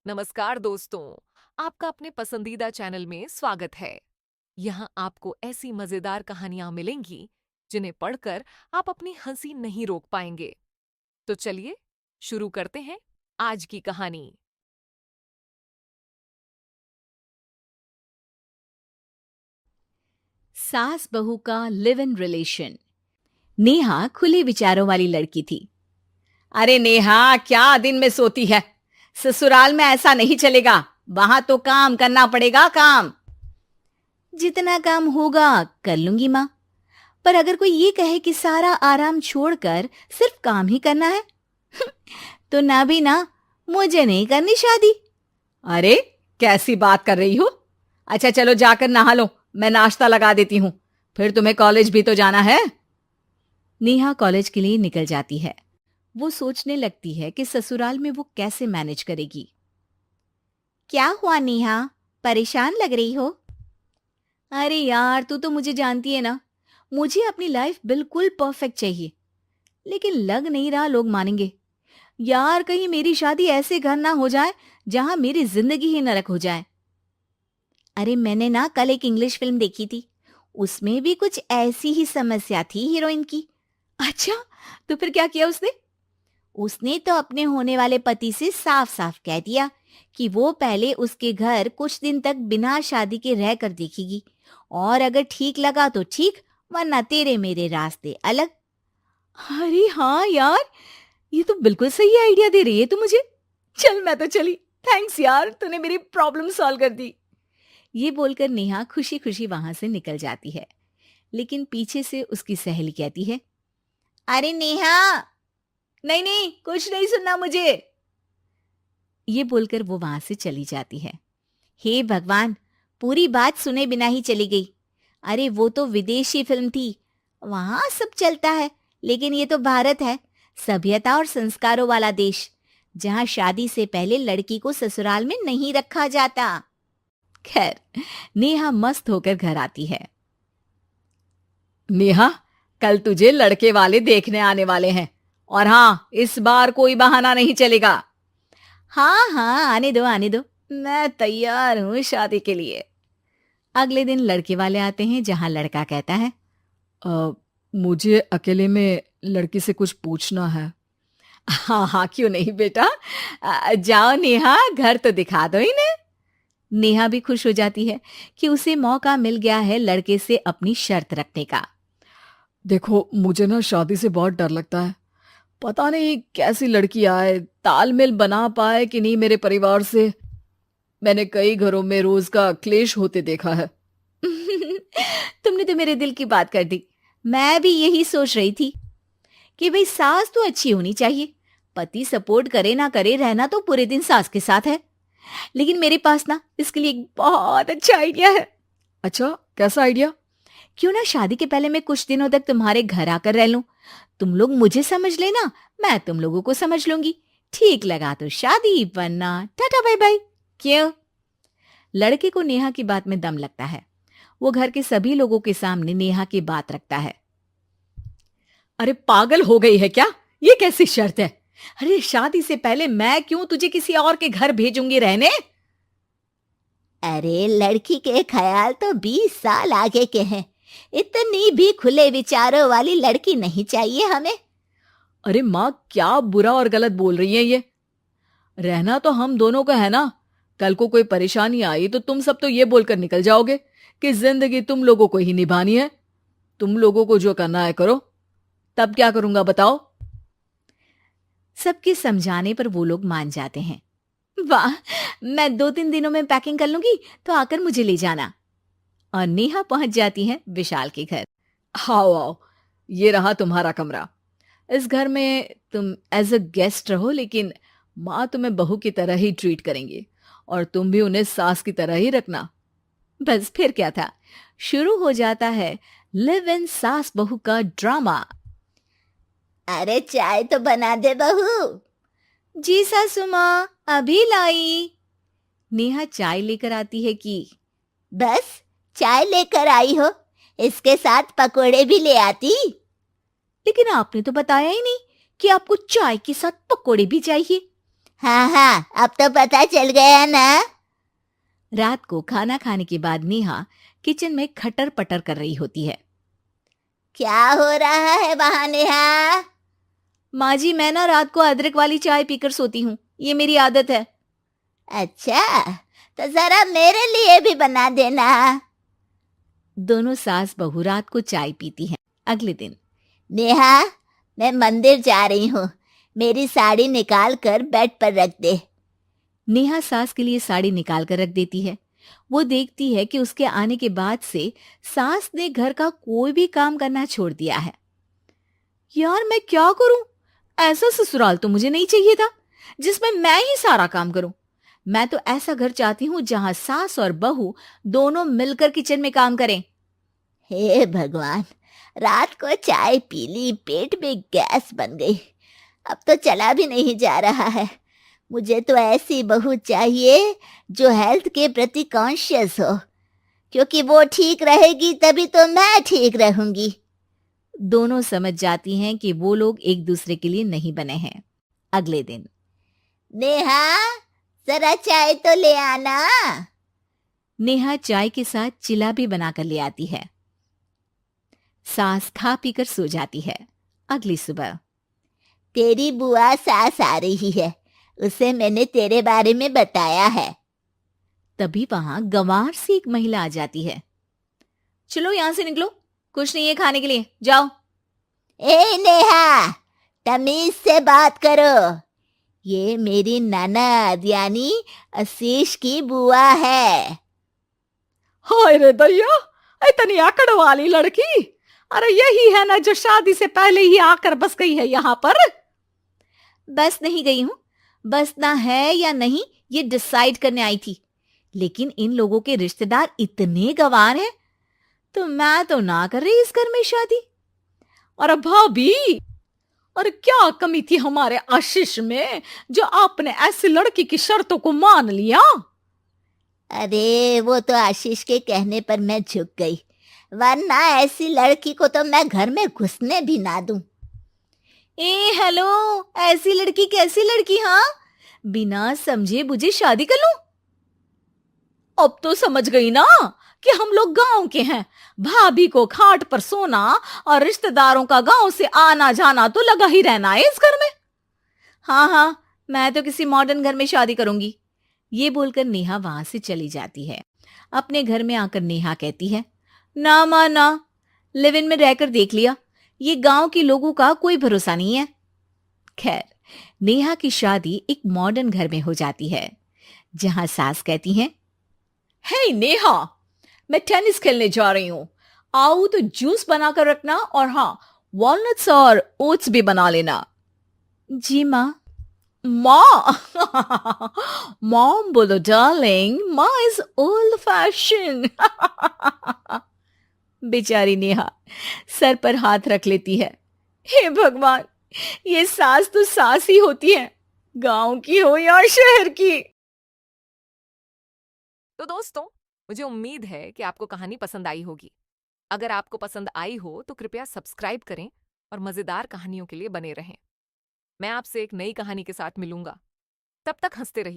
नमस्कार दोस्तों, आपका अपने पसंदीदा चैनल में स्वागत है। यहाँ आपको ऐसी मजेदार कहानियां मिलेंगी जिन्हें पढ़कर आप अपनी हंसी नहीं रोक पाएंगे। तो चलिए शुरू करते हैं आज की कहानी। सास बहू का लिव इन रिलेशन। नेहा खुले विचारों वाली लड़की थी। अरे नेहा, क्या दिन में सोती है? ससुराल में ऐसा नहीं चलेगा। वहां तो काम करना पड़ेगा। काम जितना काम होगा कर लूंगी माँ। पर अगर कोई ये कहे कि सारा आराम छोड़कर सिर्फ काम ही करना है तो ना भी ना, मुझे नहीं करनी शादी। अरे कैसी बात कर रही हो? अच्छा चलो जाकर नहा लो, मैं नाश्ता लगा देती हूँ। फिर तुम्हें कॉलेज भी तो जाना है। नेहा कॉलेज के लिए निकल जाती है। वो सोचने लगती है कि ससुराल में वो कैसे मैनेज करेगी। क्या हुआ नेहा, परेशान लग रही हो? अरे यार, तू तो मुझे जानती है ना, मुझे अपनी लाइफ बिल्कुल परफेक्ट चाहिए। लेकिन लग नहीं रहा लोग मानेंगे। यार, कहीं मेरी शादी ऐसे घर ना हो जाए जहां मेरी जिंदगी ही नरक हो जाए। अरे मैंने ना कल एक इंग्लिश फिल्म देखी थी, उसमें भी कुछ ऐसी ही समस्या थी हीरोइन की। अच्छा, तो फिर क्या किया उसने? उसने तो अपने होने वाले पति से साफ साफ कह दिया कि वो पहले उसके घर कुछ दिन तक बिना शादी के रह कर देखेगी, और अगर ठीक लगा तो ठीक, वरना तेरे मेरे रास्ते अलग। अरे हाँ यार, ये तो बिल्कुल सही आइडिया दे रही है तू मुझे। चल मैं तो चली। थैंक्स यार, तूने मेरी प्रॉब्लम सॉल्व कर दी। ये बोलकर नेहा खुशी खुशी वहां से निकल जाती है। लेकिन पीछे से उसकी सहेली कहती है, अरे नेहा, नहीं नहीं, कुछ नहीं सुनना मुझे। ये बोलकर वो वहां से चली जाती है। हे भगवान, पूरी बात सुने बिना ही चली गई। अरे वो तो विदेशी फिल्म थी, वहां सब चलता है, लेकिन ये तो भारत है, सभ्यता और संस्कारों वाला देश, जहां शादी से पहले लड़की को ससुराल में नहीं रखा जाता। खैर, नेहा मस्त होकर घर आती है। नेहा, कल तुझे लड़के वाले देखने आने वाले हैं, और हाँ, इस बार कोई बहाना नहीं चलेगा। हाँ हाँ, आने दो आने दो, मैं तैयार हूँ शादी के लिए। अगले दिन लड़के वाले आते हैं, जहां लड़का कहता है, "अ, मुझे अकेले में लड़की से कुछ पूछना है।" हाँ हाँ, क्यों नहीं बेटा, जाओ नेहा, घर तो दिखा दो इन्हें। नेहा भी खुश हो जाती है कि उसे मौका मिल गया है लड़के से अपनी शर्त रखने का। देखो, मुझे ना शादी से बहुत डर लगता है। पता नहीं कैसी लड़की आए, तालमेल बना पाए कि नहीं मेरे परिवार से। मैंने कई घरों में रोज का क्लेश होते देखा है। तुमने तो मेरे दिल की बात कर दी। मैं भी यही सोच रही थी कि भाई सास तो अच्छी होनी चाहिए, पति सपोर्ट करे ना करे, रहना तो पूरे दिन सास के साथ है। लेकिन मेरे पास ना इसके लिए एक बहुत अच्छा आइडिया है। अच्छा, कैसा आइडिया? क्यों ना शादी के पहले मैं कुछ दिनों तक तुम्हारे घर आकर रह लूं। तुम लोग मुझे समझ लेना, मैं तुम लोगों को समझ लूंगी। ठीक लगा तो शादी, वरना टाटा बाय बाय। क्यों? लड़के को नेहा की बात में दम लगता है। वो घर के सभी लोगों के सामने नेहा की बात रखता है। अरे पागल हो गई है क्या? ये कैसी शर्त है? अरे शादी से पहले मैं क्यों तुझे किसी और के घर भेजूंगी रहने? अरे लड़की के ख्याल तो 20 साल आगे के हैं, इतनी भी खुले विचारों वाली लड़की नहीं चाहिए हमें। अरे माँ, क्या बुरा और गलत बोल रही है ये? रहना तो हम दोनों का है ना। कल को कोई परेशानी आई तो तुम सब तो ये बोलकर निकल जाओगे कि जिंदगी तुम लोगों को ही निभानी है। तुम लोगों को जो करना है करो। तब क्या करूंगा बताओ? सबके समझाने पर वो लोग मान जाते हैं। वाह, मैं 2-3 दिनों में पैकिंग कर लूंगी, तो आकर मुझे ले जाना। और नेहा पहुंच जाती है विशाल के घर। आओ आओ, ये रहा तुम्हारा कमरा। इस घर में तुम एज अ गेस्ट रहो, लेकिन माँ तुम्हें बहू की तरह ही ट्रीट करेंगी, और तुम भी उन्हें सास की तरह ही रखना। बस फिर क्या था, शुरू हो जाता है लिव इन सास बहू का ड्रामा। अरे चाय तो बना दे बहू। जी सासू माँ, अभी लाई। नेहा चाय लेकर आती है कि बस चाय लेकर आई हो, इसके साथ पकोड़े भी ले आती। लेकिन आपने तो बताया ही नहीं कि आपको चाय के साथ पकोड़े भी चाहिए। हाँ हाँ, अब तो पता चल गया ना। रात को खाना खाने के बाद नेहा किचन में खटर पटर कर रही होती है। क्या हो रहा है वहां नेहा? माँ जी, मैं ना रात को अदरक वाली चाय पीकर सोती हूँ, ये मेरी आदत है। अच्छा, तो जरा मेरे लिए भी बना देना। दोनों सास बहू रात को चाय पीती हैं। अगले दिन नेहा, मैं मंदिर जा रही हूँ, मेरी साड़ी निकाल कर बेड पर रख दे। नेहा सास के लिए साड़ी निकाल कर रख देती है। वो देखती है कि उसके आने के बाद से सास ने घर का कोई भी काम करना छोड़ दिया है। यार, मैं क्या करूं? ऐसा ससुराल तो मुझे नहीं चाहिए था जिसमें मैं ही सारा काम करूं। मैं तो ऐसा घर चाहती हूं जहां सास और बहू दोनों मिलकर किचन में काम करें। हे भगवान, रात को चाय पी ली, पेट में गैस बन गई, अब तो चला भी नहीं जा रहा है। मुझे तो ऐसी बहू चाहिए जो हेल्थ के प्रति कॉन्शियस हो, क्योंकि वो ठीक रहेगी तभी तो मैं ठीक रहूंगी। दोनों समझ जाती हैं कि वो लोग एक दूसरे के लिए नहीं बने हैं। अगले दिन नेहा, जरा चाय तो ले आना। नेहा चाय के साथ चिला भी बनाकर ले आती है। सास खा पीकर सो जाती है। अगली सुबह तेरी बुआ सास आ रही है, उसे मैंने तेरे बारे में बताया है। तभी वहां गंवार से एक महिला आ जाती है। चलो यहां से निकलो, कुछ नहीं है खाने के लिए, जाओ। ए नेहा, तमीज से बात करो, ये मेरी ननद यानी आशीष की बुआ है। हाय रे दैया, इतनी आकड़ वाली लड़की! अरे यही है ना जो शादी से पहले ही आकर बस गई है यहाँ पर। बस नहीं गई हूं, बसना है या नहीं ये डिसाइड करने आई थी। लेकिन इन लोगों के रिश्तेदार इतने गंवार हैं, तो मैं तो ना कर रही इस घर में शादी। अरे भाभी, अरे क्या कमी थी हमारे आशीष में जो आपने ऐसी लड़की की शर्तों को मान लिया? अरे वो तो आशीष के कहने पर मैं झुक गई, वरना ऐसी लड़की को तो मैं घर में घुसने भी ना दूं। ए हेलो, ऐसी लड़की कैसी लड़की? हाँ, बिना समझे बुझे शादी कर लूं? अब तो समझ गई ना कि हम लोग गांव के हैं। भाभी को खाट पर सोना और रिश्तेदारों का गांव से आना जाना तो लगा ही रहना है इस घर में। हाँ हाँ, मैं तो किसी मॉडर्न घर में शादी करूंगी। ये बोलकर नेहा वहां से चली जाती है। अपने घर में आकर नेहा कहती है, ना माँ ना, लिव इन में रहकर देख लिया, ये गांव के लोगों का कोई भरोसा नहीं है। खैर, नेहा की शादी एक मॉडर्न घर में हो जाती है, जहां सास कहती हैं, हे नेहा, मैं टेनिस खेलने जा रही हूं, आओ तो जूस बनाकर रखना, और हाँ, वॉलनट्स और ओट्स भी बना लेना। जी माँ। माँ! मॉम बोलो डार्लिंग, माँ इज ओल्ड फैशन। बेचारी नेहा सर पर हाथ रख लेती है। हे भगवान, ये सास तो सास ही होती है, गांव की हो या शहर की। तो दोस्तों, मुझे उम्मीद है कि आपको कहानी पसंद आई होगी। अगर आपको पसंद आई हो तो कृपया सब्सक्राइब करें और मजेदार कहानियों के लिए बने रहें। मैं आपसे एक नई कहानी के साथ मिलूंगा। तब तक हंसते रहिए।